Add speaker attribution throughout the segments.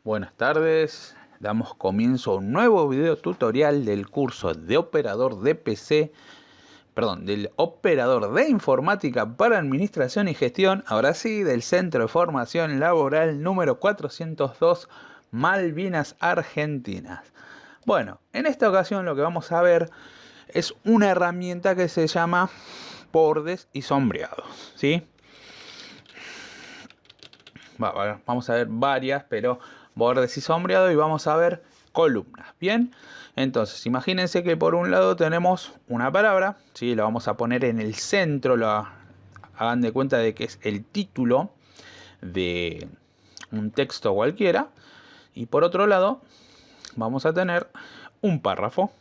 Speaker 1: Buenas tardes, damos comienzo a un nuevo video tutorial del curso de operador de PC, del operador de informática para administración y gestión, ahora sí, del Centro de Formación Laboral número 402, Malvinas, Argentinas. Bueno, en esta ocasión lo que vamos a ver es una herramienta que se llama bordes y sombreados, ¿sí? Vamos a ver varias, pero bordes y sombreado, y vamos a ver columnas. Bien, entonces imagínense que por un lado tenemos una palabra, ¿sí? La vamos a poner en el centro, hagan de cuenta de que es el título de un texto cualquiera, y por otro lado vamos a tener un párrafo.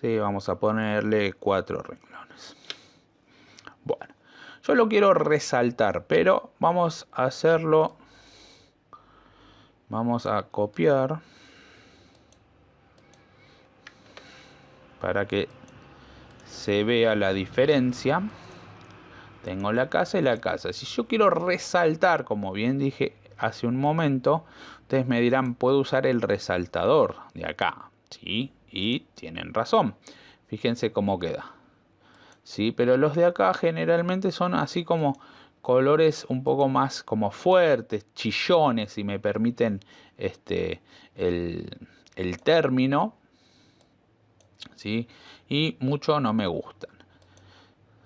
Speaker 1: Sí, vamos a ponerle 4 renglones. Bueno, yo lo quiero resaltar, pero vamos a hacerlo. Vamos a copiar para que se vea la diferencia. Tengo la casa y la casa. Si yo quiero resaltar, como bien dije hace un momento, ustedes me dirán, puedo usar el resaltador de acá, ¿sí? Y tienen razón. Fíjense cómo queda. Sí, pero los de acá generalmente son así como colores un poco más como fuertes, chillones, si me permiten el término, ¿sí? Y mucho no me gustan,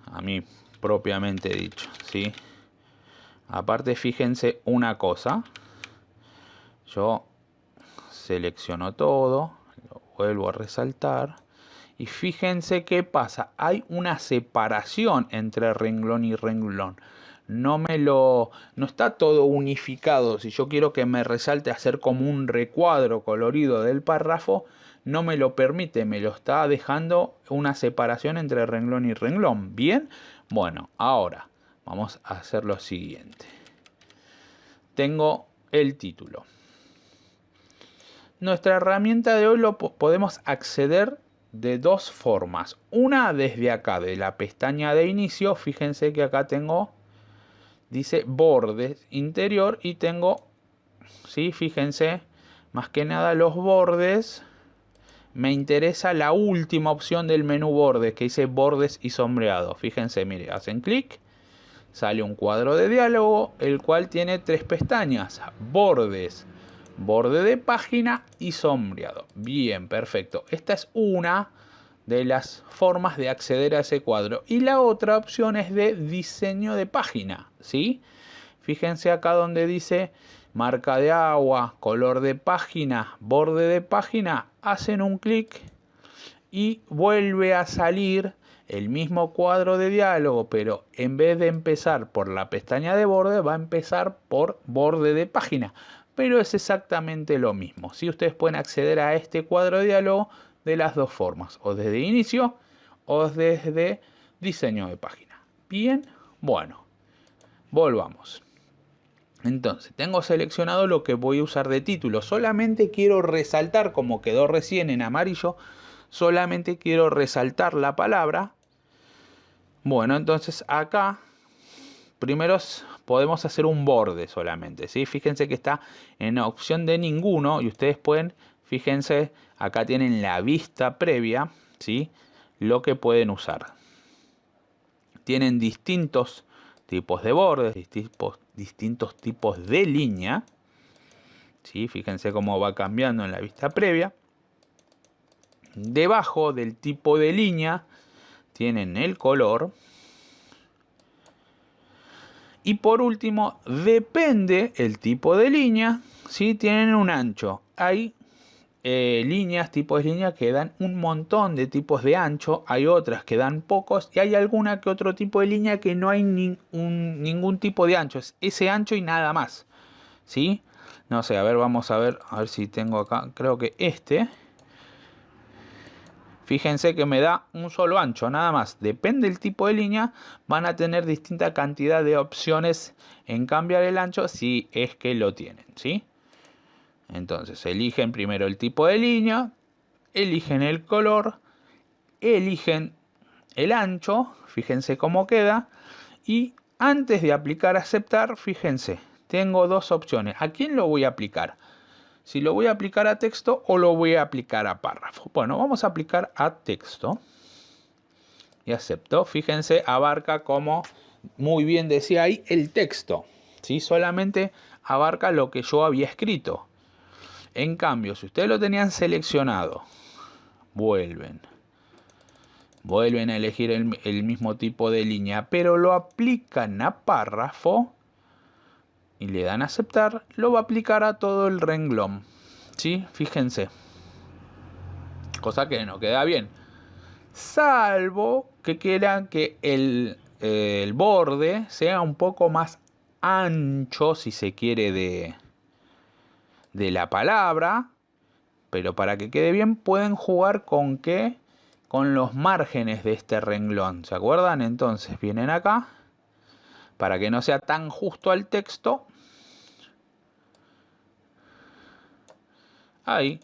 Speaker 1: a mí propiamente dicho, ¿sí? Aparte, fíjense una cosa, yo selecciono todo, lo vuelvo a resaltar. Y fíjense qué pasa, hay una separación entre renglón y renglón. No está todo unificado. Si yo quiero que me resalte, hacer como un recuadro colorido del párrafo, no me lo permite, me lo está dejando una separación entre renglón y renglón. Bien, bueno, ahora vamos a hacer lo siguiente. Tengo el título. Nuestra herramienta de hoy lo podemos acceder de dos formas. Una desde acá, de la pestaña de inicio. Fíjense que acá tengo, dice bordes interior, y tengo, ¿sí? Fíjense, más que nada los bordes. Me interesa la última opción del menú bordes, que dice bordes y sombreado. Fíjense, mire, hacen clic, sale un cuadro de diálogo, el cual tiene tres pestañas: bordes, borde de página y sombreado. Bien, perfecto. Esta es una de las formas de acceder a ese cuadro. Y la otra opción es de diseño de página, ¿sí? Fíjense acá donde dice marca de agua, color de página, borde de página. Hacen un clic y vuelve a salir el mismo cuadro de diálogo, pero en vez de empezar por la pestaña de borde, va a empezar por borde de página. Pero es exactamente lo mismo. Si ustedes pueden acceder a este cuadro de diálogo de las dos formas, o desde inicio o desde diseño de página. Bien, bueno, volvamos. Entonces, tengo seleccionado lo que voy a usar de título. Solamente quiero resaltar, como quedó recién en amarillo, solamente quiero resaltar la palabra. Bueno, entonces acá primero podemos hacer un borde solamente, ¿sí? Fíjense que está en opción de ninguno, y ustedes pueden, fíjense, acá tienen la vista previa, ¿sí? Lo que pueden usar. Tienen distintos tipos de bordes, distintos tipos de línea, ¿sí? Fíjense cómo va cambiando en la vista previa. Debajo del tipo de línea tienen el color. Y por último, depende el tipo de línea, si tienen un ancho. Hay tipos de líneas que dan un montón de tipos de ancho. Hay otras que dan pocos. Y hay alguna que otro tipo de línea que no hay ningún tipo de ancho. Es ese ancho y nada más, ¿sí? No sé, a ver, vamos a ver si tengo acá. Creo que este. Fíjense que me da un solo ancho, nada más. Depende del tipo de línea, van a tener distinta cantidad de opciones en cambiar el ancho, si es que lo tienen, ¿sí? Entonces, eligen primero el tipo de línea, eligen el color, eligen el ancho, fíjense cómo queda, y Antes de aplicar aceptar, fíjense, tengo dos opciones. ¿A quién lo voy a aplicar? Si lo voy a aplicar a texto o lo voy a aplicar a párrafo. Bueno, vamos a aplicar a texto. Y acepto. Fíjense, abarca, como muy bien decía ahí, el texto. ¿Sí? Solamente abarca lo que yo había escrito. En cambio, si ustedes lo tenían seleccionado, vuelven a elegir el mismo tipo de línea, pero lo aplican a párrafo y le dan a aceptar, lo va a aplicar a todo el renglón. ¿Sí? Fíjense. Cosa que no queda bien. Salvo que quieran que el borde sea un poco más ancho, si se quiere, de la palabra. Pero para que quede bien pueden jugar con qué, con los márgenes de este renglón. ¿Se acuerdan? Entonces vienen acá. Para que no sea tan justo al texto. Ahí.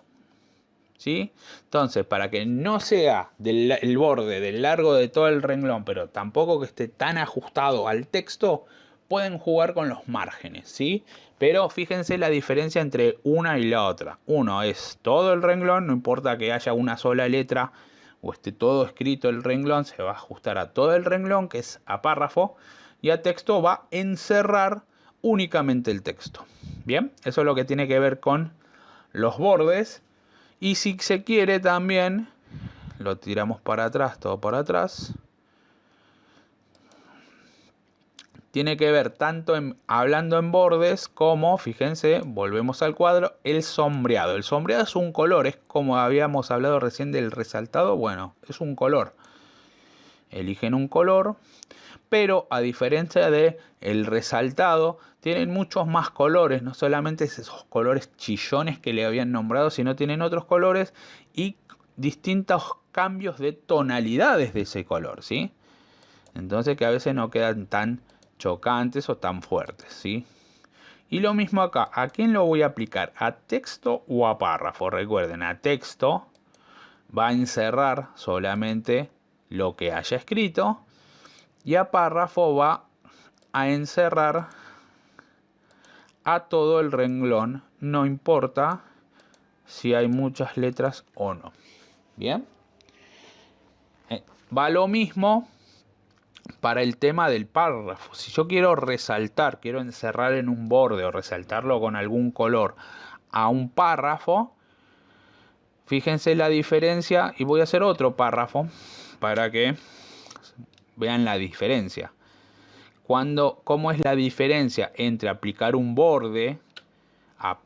Speaker 1: ¿Sí? Entonces, para que no sea el borde del largo de todo el renglón, pero tampoco que esté tan ajustado al texto, pueden jugar con los márgenes, ¿sí? Pero fíjense la diferencia entre una y la otra. Uno es todo el renglón, no importa que haya una sola letra o esté todo escrito el renglón, se va a ajustar a todo el renglón, que es a párrafo, y a texto va a encerrar únicamente el texto. Bien, eso es lo que tiene que ver con los bordes. Y si se quiere también, lo tiramos para atrás, todo para atrás. Tiene que ver tanto hablando en bordes como, fíjense, volvemos al cuadro, el sombreado. El sombreado es un color, es como habíamos hablado recién del resaltado. Bueno, es un color. Eligen un color, pero a diferencia de el resaltado, tienen muchos más colores, no solamente esos colores chillones que le habían nombrado, sino tienen otros colores y distintos cambios de tonalidades de ese color, ¿sí? Entonces que a veces no quedan tan chocantes o tan fuertes, ¿sí? Y lo mismo acá, ¿a quién lo voy a aplicar? ¿A texto o a párrafo? Recuerden, a texto va a encerrar solamente lo que haya escrito y a párrafo va a encerrar a todo el renglón, no importa si hay muchas letras o no. Bien, va lo mismo para el tema del párrafo. Si yo quiero resaltar, quiero encerrar en un borde o resaltarlo con algún color a un párrafo, fíjense la diferencia y voy a hacer otro párrafo para que vean la diferencia. ¿Cómo es la diferencia entre aplicar un borde a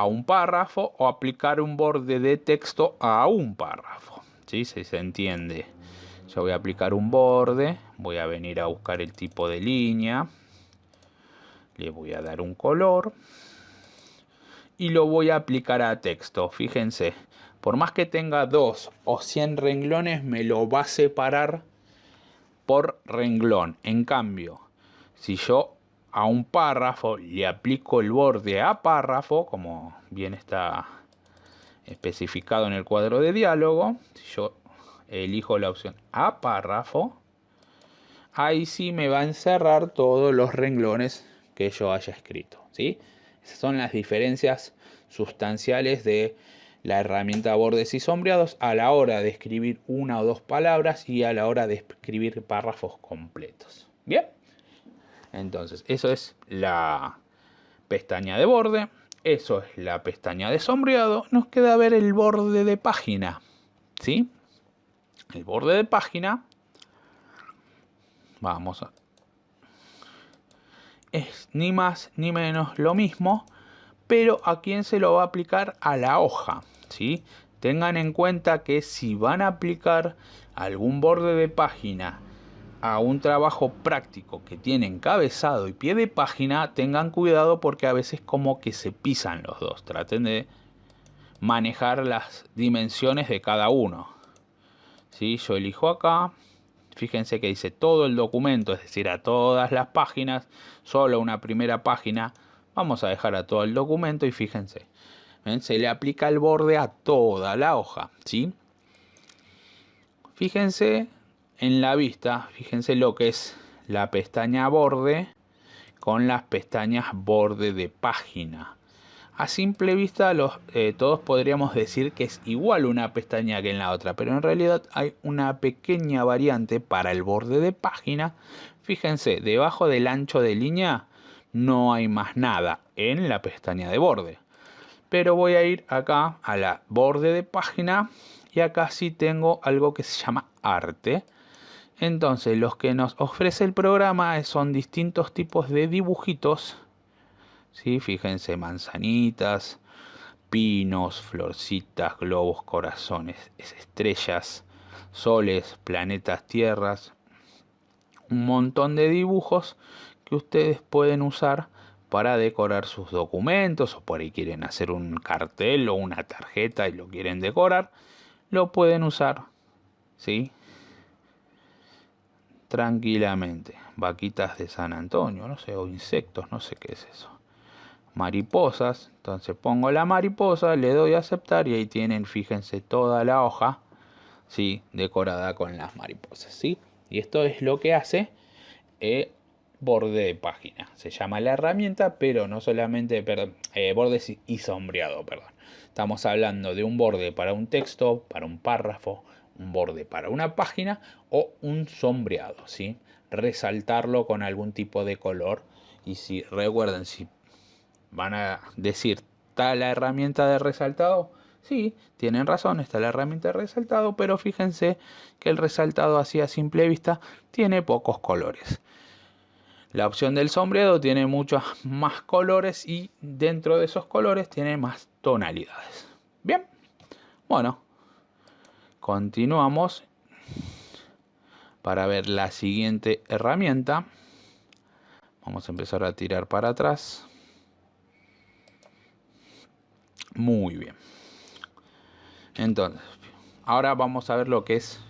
Speaker 1: un párrafo o aplicar un borde de texto a un párrafo? ¿Sí? Si se entiende. Yo voy a aplicar un borde, voy a venir a buscar el tipo de línea, le voy a dar un color y lo voy a aplicar a texto. Fíjense, por más que tenga 2 o 100 renglones, me lo va a separar por renglón. En cambio, si yo a un párrafo le aplico el borde a párrafo, como bien está especificado en el cuadro de diálogo, si yo elijo la opción a párrafo, ahí sí me va a encerrar todos los renglones que yo haya escrito, ¿sí? Esas son las diferencias sustanciales de la herramienta bordes y sombreados a la hora de escribir una o dos palabras y a la hora de escribir párrafos completos. Bien, entonces eso es la pestaña de borde, eso es la pestaña de sombreado. Nos queda ver el borde de página, ¿sí? El borde de página, vamos a... es ni más ni menos lo mismo, pero ¿a quién se lo va a aplicar? A la hoja, ¿sí? Tengan en cuenta que si van a aplicar algún borde de página a un trabajo práctico que tiene encabezado y pie de página, tengan cuidado porque a veces como que se pisan los dos. Traten de manejar las dimensiones de cada uno, ¿sí? Yo elijo acá. Fíjense que dice todo el documento, es decir, a todas las páginas, solo una primera página. Vamos a dejar a todo el documento y fíjense, ¿ven? Se le aplica el borde a toda la hoja, ¿sí? Fíjense en la vista, fíjense lo que es la pestaña borde con las pestañas borde de página. A simple vista todos podríamos decir que es igual una pestaña que en la otra, pero en realidad hay una pequeña variante para el borde de página. Fíjense, debajo del ancho de línea no hay más nada en la pestaña de borde. Pero voy a ir acá a la borde de página y acá sí tengo algo que se llama arte. Entonces los que nos ofrece el programa son distintos tipos de dibujitos. ¿Sí? Fíjense, manzanitas, pinos, florcitas, globos, corazones, estrellas, soles, planetas, tierras. Un montón de dibujos que ustedes pueden usar para decorar sus documentos, o por ahí quieren hacer un cartel o una tarjeta y lo quieren decorar, lo pueden usar, ¿sí? Tranquilamente. Vaquitas de San Antonio, no sé, o insectos, no sé qué es eso. Mariposas, entonces pongo la mariposa, le doy a aceptar y ahí tienen, fíjense, toda la hoja, ¿sí? Decorada con las mariposas, ¿sí? Y esto es lo que hace borde de página. Se llama la herramienta, pero no solamente, borde y sombreado, perdón. Estamos hablando de un borde para un texto, para un párrafo, un borde para una página o un sombreado, ¿sí? Resaltarlo con algún tipo de color. Y si recuerden, si van a decir, ¿está la herramienta de resaltado? Sí, tienen razón, está la herramienta de resaltado, pero fíjense que el resaltado así a simple vista tiene pocos colores. La opción del sombreado tiene muchos más colores y dentro de esos colores tiene más tonalidades. Bien, bueno, continuamos para ver la siguiente herramienta. Vamos a empezar a tirar para atrás. Muy bien. Entonces, ahora vamos a ver lo que es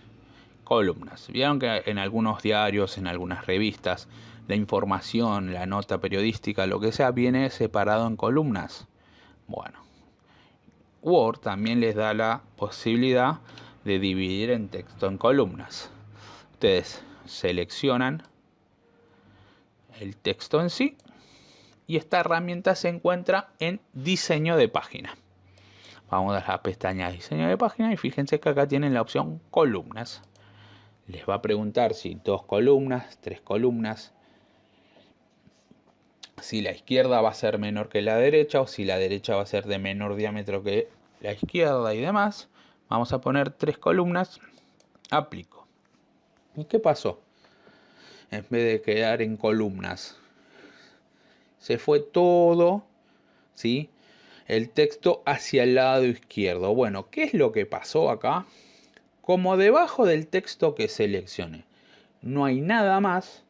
Speaker 1: columnas. Vieron que en algunos diarios, en algunas revistas, la información, la nota periodística, lo que sea, viene separado en columnas. Bueno, Word también les da la posibilidad de dividir el texto en columnas. Ustedes seleccionan el texto en sí y esta herramienta se encuentra en diseño de página. Vamos a la pestaña de diseño de página y fíjense que acá tienen la opción columnas. Les va a preguntar si 2 columnas, 3 columnas, si la izquierda va a ser menor que la derecha o si la derecha va a ser de menor diámetro que la izquierda y demás. Vamos a poner 3 columnas, aplico. ¿Y qué pasó? En vez de quedar en columnas, se fue todo, ¿sí? El texto hacia el lado izquierdo. Bueno, ¿qué es lo que pasó acá? Como debajo del texto que seleccione no hay nada más,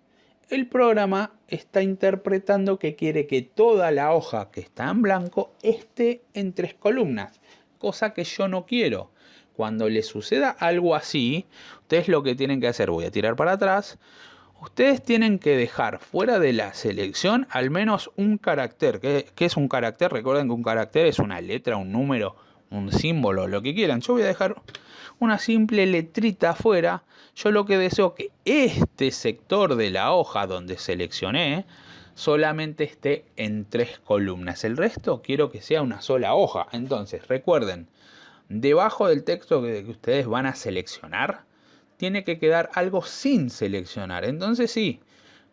Speaker 1: el programa está interpretando que quiere que toda la hoja que está en blanco esté en 3 columnas, cosa que yo no quiero. Cuando les suceda algo así, ustedes lo que tienen que hacer, voy a tirar para atrás, ustedes tienen que dejar fuera de la selección al menos un carácter. ¿Qué es un carácter? Recuerden que un carácter es una letra, un número, un símbolo, lo que quieran. Yo voy a dejar una simple letrita afuera. Yo lo que deseo que este sector de la hoja donde seleccioné solamente esté en 3 columnas. El resto quiero que sea una sola hoja. Entonces, recuerden, debajo del texto que ustedes van a seleccionar, tiene que quedar algo sin seleccionar. Entonces sí,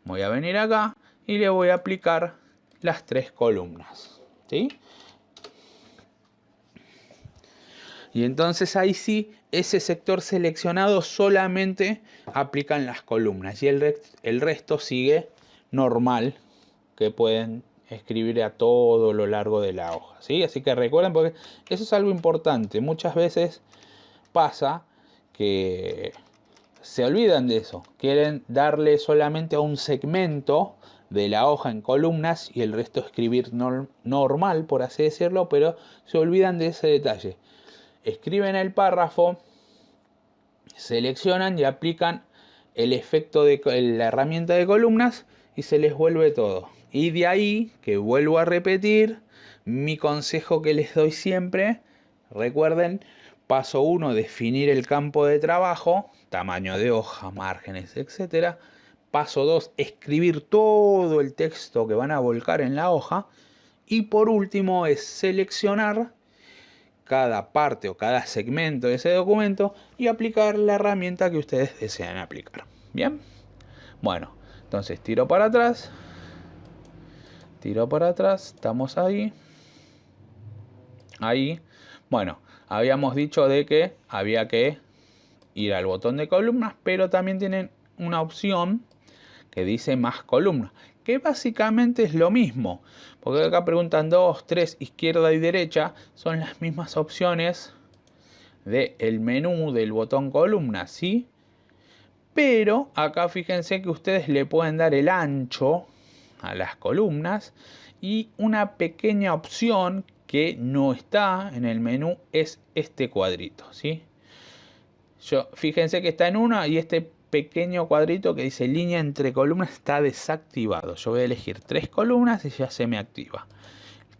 Speaker 1: voy a venir acá y le voy a aplicar las 3 columnas. ¿Sí? Y entonces ahí sí, ese sector seleccionado solamente aplican las columnas. Y el resto sigue normal, que pueden escribir a todo lo largo de la hoja. ¿Sí? Así que recuerden, porque eso es algo importante. Muchas veces pasa que se olvidan de eso. Quieren darle solamente a un segmento de la hoja en columnas y el resto escribir normal, por así decirlo, pero se olvidan de ese detalle. Escriben el párrafo, seleccionan y aplican el efecto de la herramienta de columnas y se les vuelve todo. Y de ahí, que vuelvo a repetir, mi consejo que les doy siempre, recuerden, paso 1, definir el campo de trabajo, tamaño de hoja, márgenes, etc. Paso 2, escribir todo el texto que van a volcar en la hoja. Y por último es seleccionar cada parte o cada segmento de ese documento y aplicar la herramienta que ustedes desean aplicar. Bien, bueno, entonces tiro para atrás, estamos ahí. Bueno, habíamos dicho de que había que ir al botón de columnas, pero también tienen una opción que dice más columnas, que básicamente es lo mismo, porque acá preguntan 2, 3, izquierda y derecha, son las mismas opciones del menú del botón columnas, ¿sí? Pero acá fíjense que ustedes le pueden dar el ancho a las columnas y una pequeña opción que no está en el menú es este cuadrito, ¿sí? Fíjense que está en una y este pequeño cuadrito que dice línea entre columnas está desactivado. Yo voy a elegir 3 columnas y ya se me activa.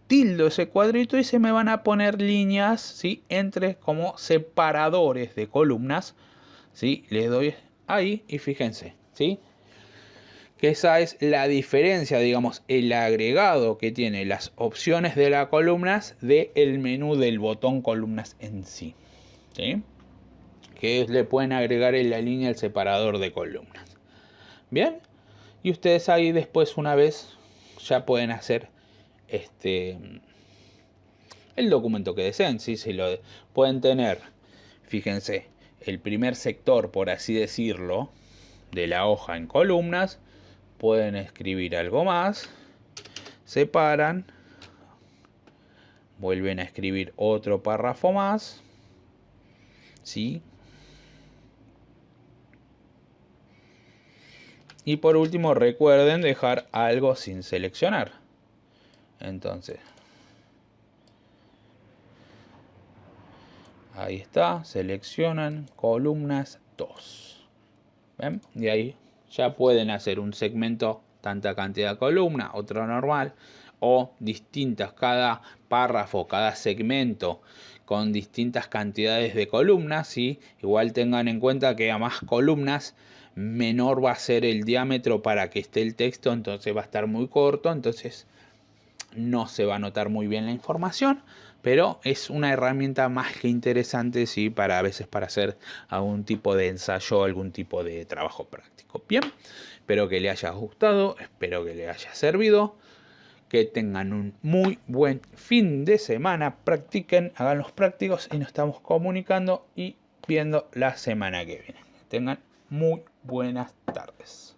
Speaker 1: Tildo ese cuadrito y se me van a poner líneas, ¿sí? Entre como separadores de columnas, ¿sí? Le doy ahí y fíjense, ¿sí? Que esa es la diferencia, digamos, el agregado que tiene las opciones de las columnas del menú del botón columnas en sí, ¿sí? Que le pueden agregar en la línea el separador de columnas. Bien, y ustedes ahí después una vez ya pueden hacer el documento que deseen, ¿sí? Si lo pueden tener, fíjense, el primer sector, por así decirlo, de la hoja en columnas, pueden escribir algo más, separan, vuelven a escribir otro párrafo más, ¿sí? Y por último recuerden dejar algo sin seleccionar. Entonces, ahí está, seleccionan columnas 2. ¿Ven? Y ahí ya pueden hacer un segmento, tanta cantidad de columna, otro normal, o distintas, cada párrafo, cada segmento con distintas cantidades de columnas, ¿sí? Igual tengan en cuenta que a más columnas, menor va a ser el diámetro para que esté el texto, entonces va a estar muy corto, entonces no se va a notar muy bien la información, pero es una herramienta más que interesante, ¿sí? Para a veces para hacer algún tipo de ensayo, algún tipo de trabajo práctico. Bien, espero que le haya gustado, espero que le haya servido, que tengan un muy buen fin de semana, practiquen, hagan los prácticos y nos estamos comunicando y viendo la semana que viene. Tengan muy buenas tardes.